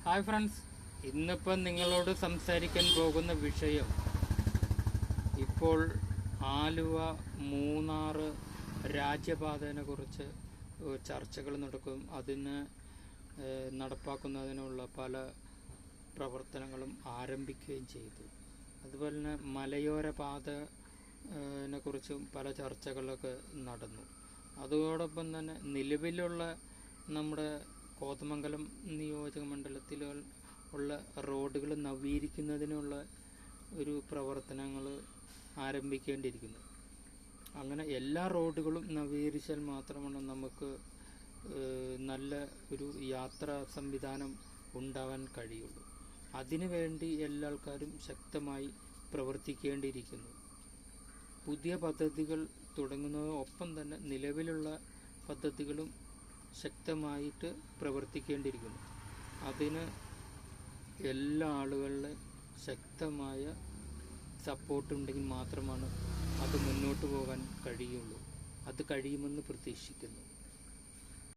Hi friends, ഇന്നിപ്പം നിങ്ങളോട് സംസാരിക്കാൻ പോകുന്ന വിഷയം ഇപ്പോൾ ആലുവ മൂന്നാർ രാജ്യപാതയെ കുറിച്ച് ചർച്ചകൾ നടക്കും. അതിന് നടപ്പാക്കുന്നതിനുള്ള പല പ്രവർത്തനങ്ങളും ആരംഭിക്കുകയും ചെയ്തു. അതുപോലെ തന്നെ മലയോര പാതയെ കുറിച്ചും പല ചർച്ചകളൊക്കെ നടന്നു. അതോടൊപ്പം തന്നെ നിലവിലുള്ള നമ്മുടെ കോതമംഗലം നിയോജക മണ്ഡലത്തിൽ ഉള്ള റോഡുകൾ നവീകരിക്കുന്നതിനുള്ള ഒരു പ്രവർത്തനങ്ങൾ ആരംഭിക്കേണ്ടിയിരിക്കുന്നു. അങ്ങനെ എല്ലാ റോഡുകളും നവീകരിച്ചാൽ മാത്രമാണ് നമുക്ക് നല്ല ഒരു യാത്രാ സംവിധാനം ഉണ്ടാവാൻ കഴിയുള്ളൂ. അതിനുവേണ്ടി എല്ലാ ആൾക്കാരും ശക്തമായി പ്രവർത്തിക്കേണ്ടിയിരിക്കുന്നു. പുതിയ പദ്ധതികൾ തുടങ്ങുന്നതോടൊപ്പം തന്നെ നിലവിലുള്ള പദ്ധതികളും ശക്തമായിട്ട് പ്രവർത്തിക്കേണ്ടിയിരിക്കുന്നു. അതിന് എല്ലാ ആളുകളുടെ ശക്തമായ സപ്പോർട്ടുണ്ടെങ്കിൽ മാത്രമാണ് അത് മുന്നോട്ട് പോകാൻ കഴിയുള്ളൂ. അത് കഴിയുമെന്ന് പ്രതീക്ഷിക്കുന്നു.